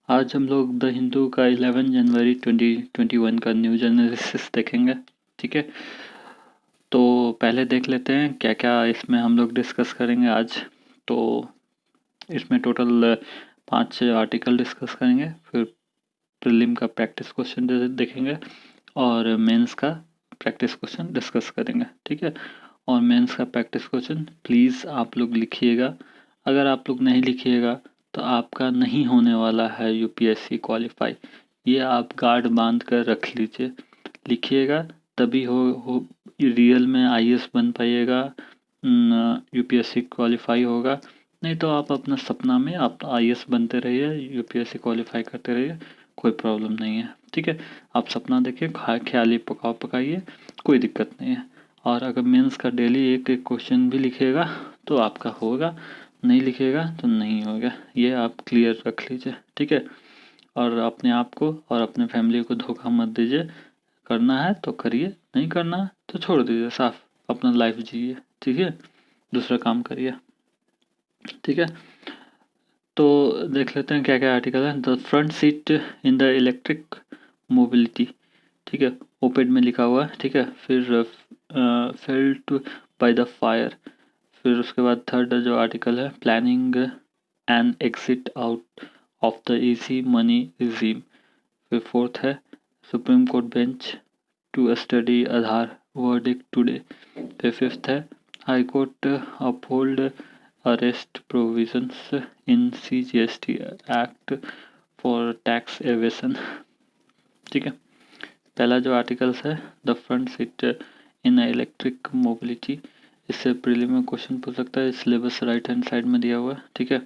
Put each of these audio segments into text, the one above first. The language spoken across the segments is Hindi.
आज हम लोग द हिंदू का 11 जनवरी 2021 का न्यूज एनालिसिस देखेंगे। ठीक है, तो पहले देख लेते हैं क्या क्या इसमें हम लोग डिस्कस करेंगे आज। तो इसमें टोटल 5 आर्टिकल डिस्कस करेंगे, फिर प्रीलिम का प्रैक्टिस क्वेश्चन देखेंगे और मेंस का प्रैक्टिस क्वेश्चन डिस्कस करेंगे। ठीक है, और मेंस का प्रैक्टिस क्वेश्चन प्लीज़ आप लोग लिखिएगा। अगर आप लोग नहीं लिखिएगा तो आपका नहीं होने वाला है यूपीएससी क्वालिफाई। ये आप गार्ड बांध कर रख लीजिए, लिखिएगा तभी हो रियल में आईएएस बन पाइएगा, यूपीएससी क्वालिफाई होगा। नहीं तो आप अपना सपना में आप आईएएस बनते रहिए, यूपीएससी क्वालिफाई करते रहिए, कोई प्रॉब्लम नहीं है। ठीक है, आप सपना देखिए, ख्याली पकाओ पकाइए, कोई दिक्कत नहीं है। और अगर मेंस का डेली एक एक क्वेश्चन भी लिखिएगा तो आपका होगा, नहीं लिखिएगा तो नहीं होगा। ये आप क्लियर रख लीजिए। ठीक है, और अपने आप को और अपने फैमिली को धोखा मत दीजिए। करना है तो करिए, नहीं करना है तो छोड़ दीजिए, साफ अपना लाइफ जिए। ठीक है, दूसरा काम करिए। ठीक है, तो देख लेते हैं क्या क्या आर्टिकल है। The front seat in the electric mobility. ठीक है, ओपेड में लिखा हुआ है। ठीक है, फिर फेल्ट बाय द फायर। फिर उसके बाद थर्ड जो आर्टिकल है, planning and exit out of the easy money regime. फिर फोर्थ है, Supreme Court bench to study Aadhaar verdict today. फिर फिफ्थ है, High Court uphold arrest provisions in CGST act for tax evasion. ठीक है, पहला जो आर्टिकल्स है, the front seat in electric mobility, इससे प्रीलिम में क्वेश्चन पूछ सकता है। सिलेबस राइट हैंड साइड में दिया हुआ है। ठीक है,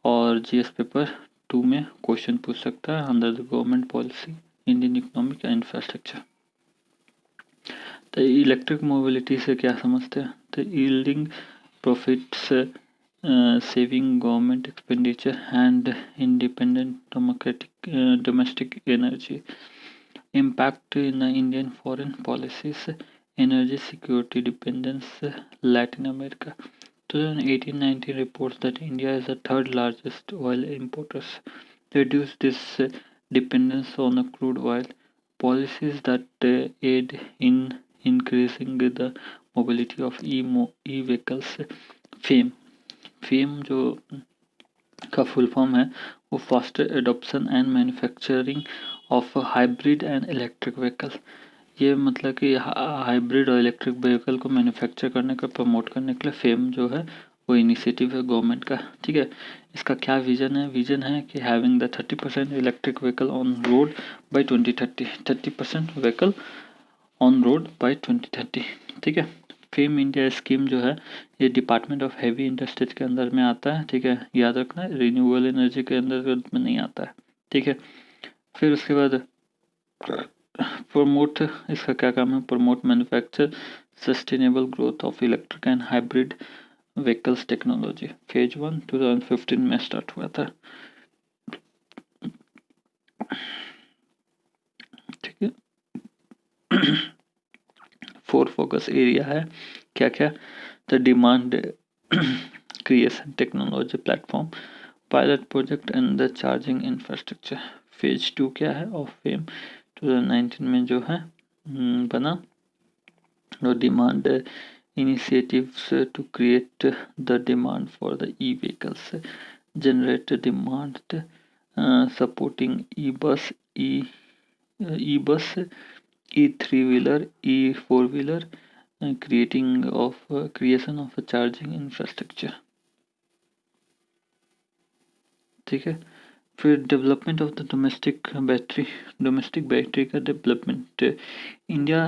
और जीएस पेपर 2 में क्वेश्चन पूछ सकता है under the government policy Indian economic and infrastructure. तो इलेक्ट्रिक मोबिलिटी से क्या समझते हैं? तो yielding profits, saving government expenditure and independent domestic energy, impact in Indian foreign policies, energy security dependence, Latin America. 2018-19 reports that India is the third largest oil importer. To reduce this dependence on crude oil, policies that aid in increasing the mobility of e-vehicles. Fame fame जो का फुल फॉर्म है वो faster adoption and manufacturing of hybrid and electric vehicle. ये मतलब कि हाइब्रिड और इलेक्ट्रिक व्हीकल को मैन्युफैक्चर करने का प्रमोट करने के लिए फेम जो है वो इनिशिएटिव है गवर्नमेंट का। ठीक है, इसका क्या विजन है? विजन है कि having the 30% electric vehicle on road by 2030। 30% vehicle on road by 2030। ठीक है, फेम इंडिया स्कीम जो है ये डिपार्टमेंट ऑफ हैवी इंडस्ट्रीज के अंदर में आता है। ठीक है, याद रखना, रिन्यूएबल एनर्जी के अंदर में नहीं आता है। ठीक है, फिर उसके बाद प्रमोट, इसका क्या काम है? Promote manufacture sustainable growth of electric and hybrid vehicles technology. Phase 1 2015 में स्टार्ट हुआ था। ठीक है, 4 फोकस एरिया है क्या क्या? The demand creation technology platform, pilot project and the charging infrastructure. Phase 2 क्या है ऑफ फेम 2019 में जो है बना, और demand initiatives to create the demand for the e-vehicles, generate demand, supporting e-bus, e-bus, e-3-wheeler, e-4-wheeler, creation of a charging infrastructure. ठीक है, फिर development of the domestic battery का development, India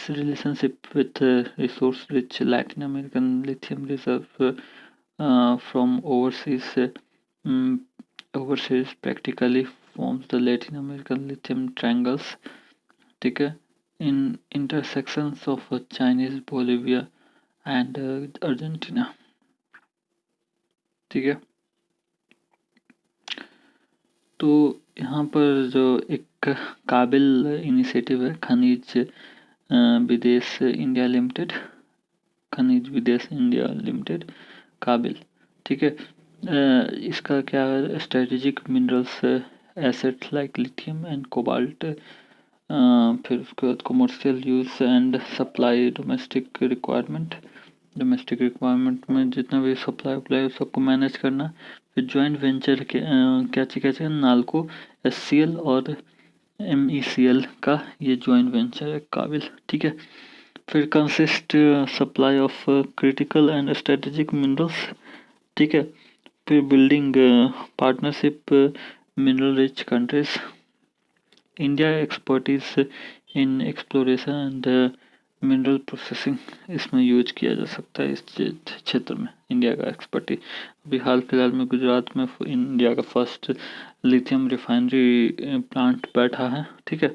relationship with resource rich Latin American lithium reserve from overseas practically forms the Latin American lithium triangles. ठीक है, in intersections of Chinese Bolivia and Argentina. ठीक है, तो यहाँ पर जो एक काबिल इनिशिएटिव है, खनिज विदेश इंडिया लिमिटेड, खनिज विदेश इंडिया लिमिटेड, काबिल। ठीक है, इसका क्या strategic minerals assets like lithium and cobalt. फिर उसके बाद commercial use and supply domestic requirement में जितना भी सप्लाई वप्लाई सबको मैनेज करना। फिर जॉइंट वेंचर के क्या चाहिए नाल्को SCL और MECL का ये जॉइंट वेंचर है काबिल, ठीक है। फिर consist supply of critical and strategic minerals, ठीक है। फिर building partnership mineral rich countries, India expertise in exploration and mineral processing इसमें यूज किया जा सकता है। इस क्षेत्र में इंडिया का एक्सपर्टीज अभी हाल फिलहाल में गुजरात में इंडिया का फर्स्ट लिथियम रिफाइनरी प्लांट बैठा है, ठीक है।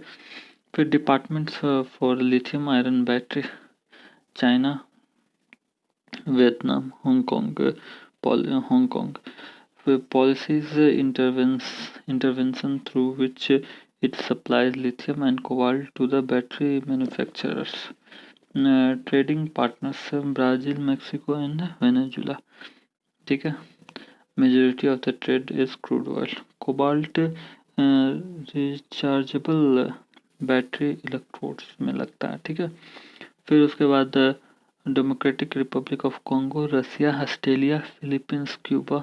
फिर departments for lithium iron battery, China, Vietnam, Hong Kong. फिर policies intervention through which it supplies lithium and cobalt to the battery manufacturers. Trading partners Brazil, Mexico and Venezuela, ठीक है। Majority of the trade is crude oil. Cobalt rechargeable battery electrodes में लगता है, ठीक है। फिर उसके बाद Democratic Republic of Congo, Russia, Australia, Philippines, Cuba,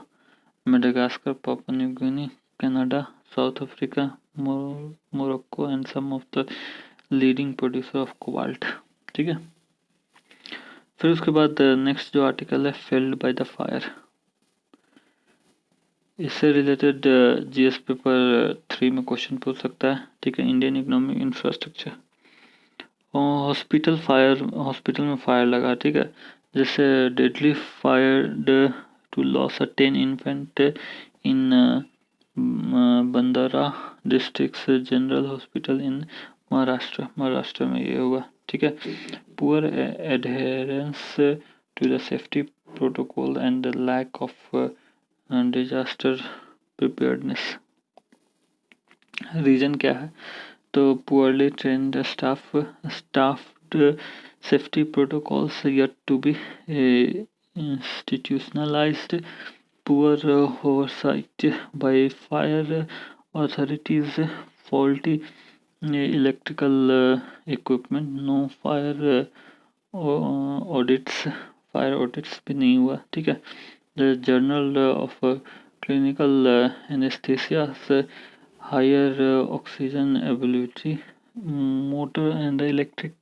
Madagascar, Papua New Guinea, Canada, South Africa, Morocco and some of the leading producer of cobalt, ठीक है। फिर उसके बाद नेक्स्ट जो आर्टिकल है फेल्ड बाय द फायर, इससे रिलेटेड GS पेपर 3 में क्वेश्चन पूछ सकता है, ठीक है। इंडियन इकोनॉमिक इंफ्रास्ट्रक्चर, हॉस्पिटल में फायर लगा, ठीक है। जैसे deadly fired to loss 10 infant in Bhandara district general hospital in Maharashtra में ये हुआ, ठीक है। Poor adherence to the safety protocol and the lack of disaster preparedness, reason क्या है? तो poorly trained staffed safety protocols yet to be institutionalized, poor oversight by fire authorities, faulty electrical equipment, no audits fire audits भी नहीं हुआ, ठीक है। The journal of clinical anaesthesia से higher oxygen availability, motor and electric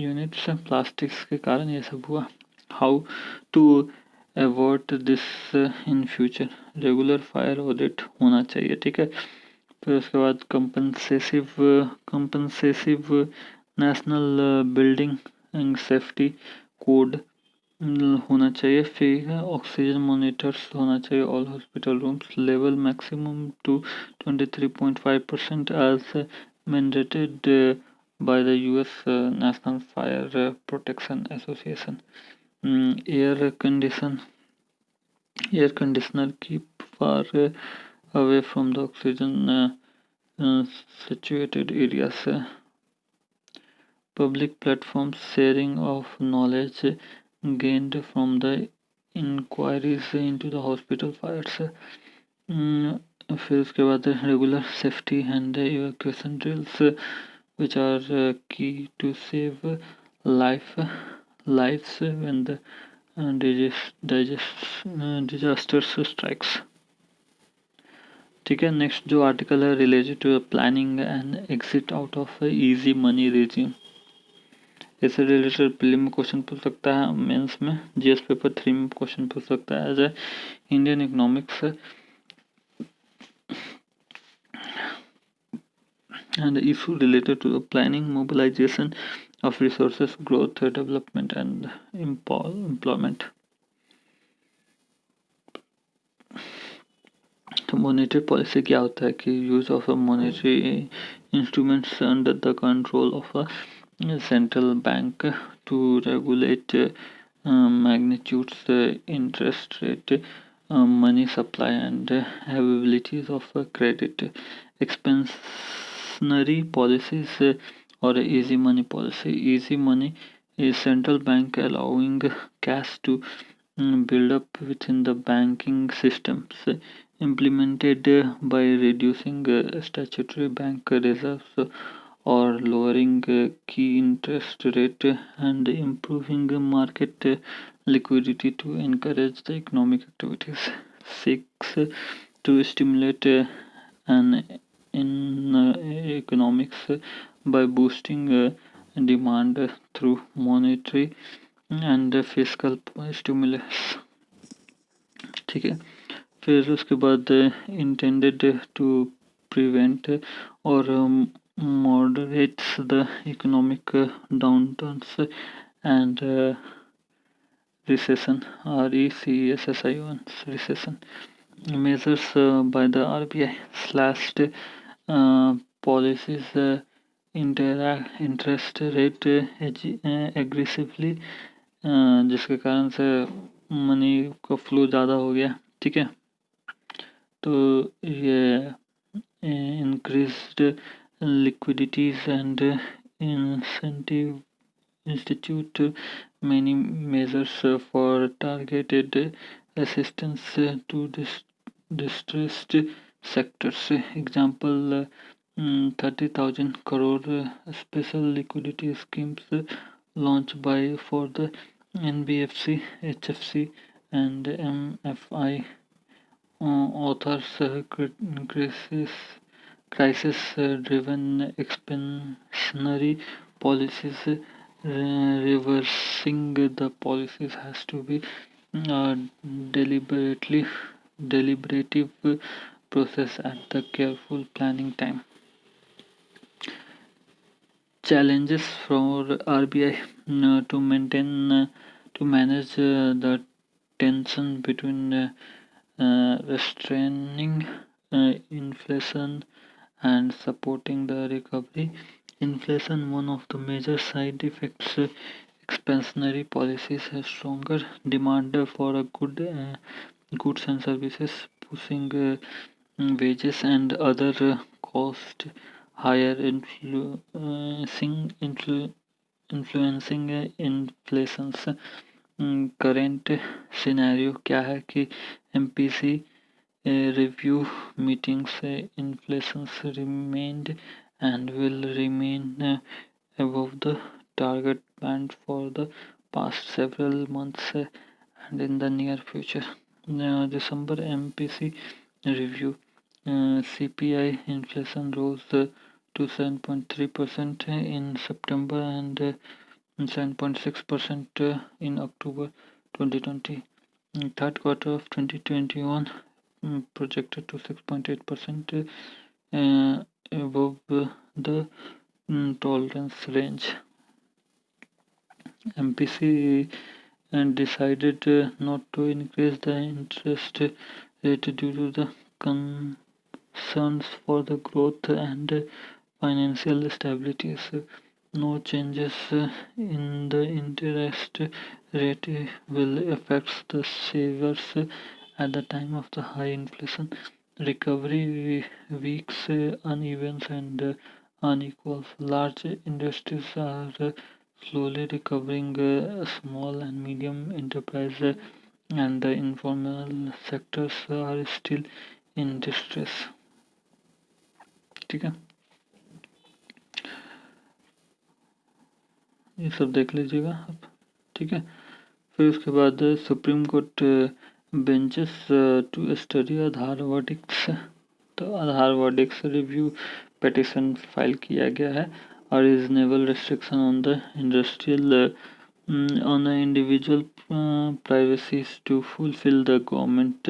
units plastics के कारण ये सब हुआ। How to avoid this in future, regular fire audit होना चाहिए, ठीक है। फिर उसके बाद comprehensive national building and safety code होना चाहिए। फिर ऑक्सीजन मॉनिटर्स होना चाहिए all hospital rooms, level maximum to 23.5% as mandated by the US national fire protection association. Air conditioner keep far away from the oxygen situated areas, public platforms sharing of knowledge gained from the inquiries into the hospital fires। फिर उसके बाद regular safety and evacuation drills which are key to save lives when the disasters strikes, ठीक है। नेक्स्ट जो आर्टिकल है related to planning and exit out of easy money regime, इससे रिलेटेड प्रीलिम में क्वेश्चन पूछ सकता है, मेंस में GS पेपर 3 में क्वेश्चन पूछ सकता है। As a Indian economics and the issue related to the planning, mobilization of resources, growth, development and employment। तो मॉनेटरी पॉलिसी क्या होता है कि use of monetary instruments under the control of central bank to regulate magnitudes, interest rate, money supply and availabilities of credit, expansionary policies or easy money policy। Easy money is central bank allowing cash to build up within the banking systems implemented by reducing statutory bank reserves or lowering key interest rate and improving market liquidity to encourage the economic activities. 6. To stimulate an in economics by boosting demand through monetary and fiscal stimulus. ठीक है, फिर उसके बाद intended to prevent or moderates the economic downturns and recession, recession. Recession measures by the RBI slashed policies interest rate aggressively, जिसके कारण से मनी का फ्लो ज़्यादा हो गया. ठीक है, तो ये increased liquidities and incentive institute many measures for targeted assistance to distressed sectors. Example, 30,000 crore special liquidity schemes launched by for the NBFC, HFC and MFI authors crisis driven expansionary policies. Reversing the policies has to be a deliberative process at the careful planning time. Challenges for RBI to maintain to manage the tension between restraining inflation and supporting the recovery. Inflation, one of the major side effects. Expansionary policies have stronger demand for a goods and services, pushing wages and other costs higher, influencing inflation. Current scenario क्या है कि MPC review meetings inflation remained and will remain above the target band for the past several months and in the near future. December MPC review, CPI inflation rose to 7.3% in September and 7.6% in October 2020. Third quarter of 2021 projected to 6.8% above the tolerance range. MPC decided not to increase the interest rate due to the concerns for the growth and financial stability. No changes in the interest rate will affect the savers at the time of the high inflation. Recovery weeks, uneven and unequal. Large industries are slowly recovering. Small and medium enterprise and the informal sectors are still in distress. ठीक है, ये सब देख लीजिएगा आप. ठीक है, फिर उसके बाद Supreme Court benches to study Aadhaar verdicts. तो Aadhaar verdicts review petition file किया गया है. Reasonable restriction on the industrial on the individual privacy to fulfill the government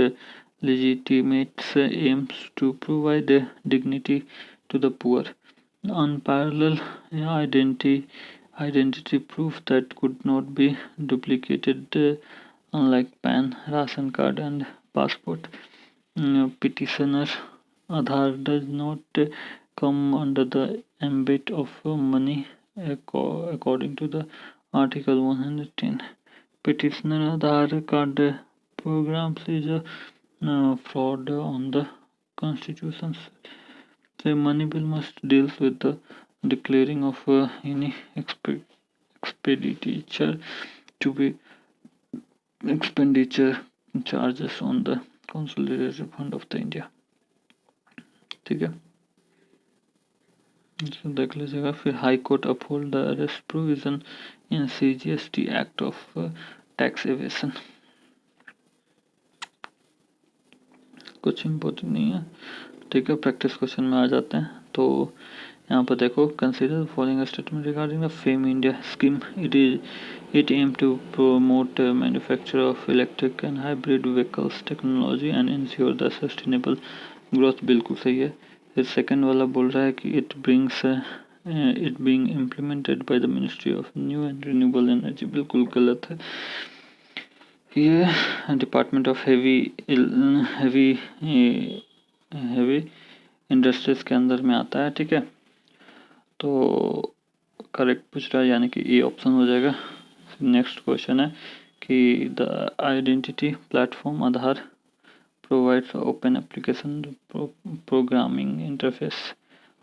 legitimate aims to provide dignity to the poor. Unparalleled identity proof that could not be duplicated, unlike PAN, ration card and passport. Petitioner Aadhaar does not come under the ambit of money according to the Article 110. Petitioner Aadhaar card programs is a fraud on the constitutions. The money bill must deal with the declaring of any expenditure to be expenditure charges on the consolidated fund of the India, ठीक है, इसे देख लीजिएगा। फिर high Court uphold the arrest provision in CGST act of tax aviation, कुछ इम्पोर्टेंट नहीं है, ठीक है। प्रैक्टिस क्वेश्चन में आ जाते हैं। तो यहाँ पर देखो, consider following statement regarding the FAME India scheme. It aim to promote manufacture of electric and hybrid vehicles technology and ensure the sustainable growth, बिल्कुल सही है। फिर सेकंड वाला बोल रहा है कि it being implemented by the ministry of new and renewable energy, बिल्कुल गलत है। ये डिपार्टमेंट ऑफ हेवी इंडस्ट्रीज के अंदर में आता है, ठीक है। तो करेक्ट पूछ रहा है, यानी कि ए ऑप्शन हो जाएगा। नेक्स्ट क्वेश्चन है कि the identity platform Aadhaar provides open application programming interface.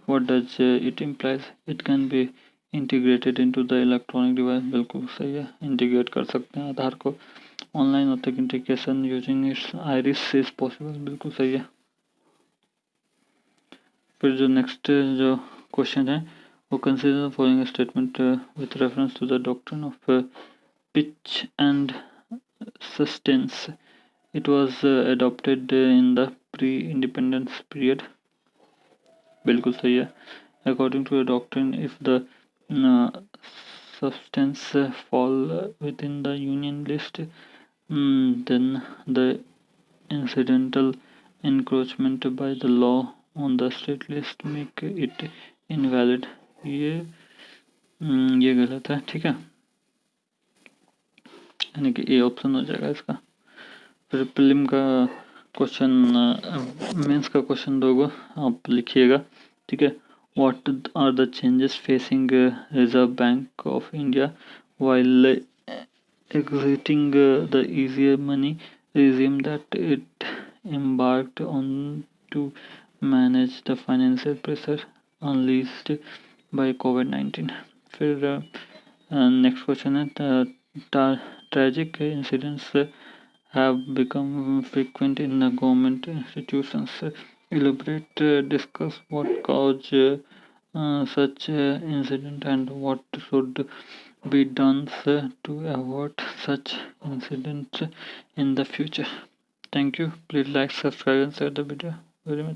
What does it implies? It can be integrated into the electronic device, बिल्कुल सही है। इंटीग्रेट कर सकते हैं आधार को। Online authentication using its iris is possible, बिल्कुल सही है। फिर जो नेक्स्ट जो क्वेश्चन है वो, consider the following statement with reference to the doctrine of pitch and sustenance. It was adopted in the pre-independence period, बिल्कुल सही है। According to a doctrine, if the uh, substance fall within the union list, then the incidental encroachment by the law on the state list make it invalid। ये गलत है, ठीक है, यानी कि ए ऑप्शन हो जाएगा इसका। फिर प्रीलिम का क्वेश्चन, मेंस का क्वेश्चन दोगे आप लिखिएगा, ठीक है। What are the changes facing Reserve Bank of India while exiting the easier money regime that it embarked on to manage the financial pressure unleashed by COVID-19। फिर नेक्स्ट क्वेश्चन है, tragic incidents have become frequent in the government institutions। Elaborate, discuss what caused such incident and what should be done to avoid such incidents in the future। Thank you. Please like, subscribe and share the video very much.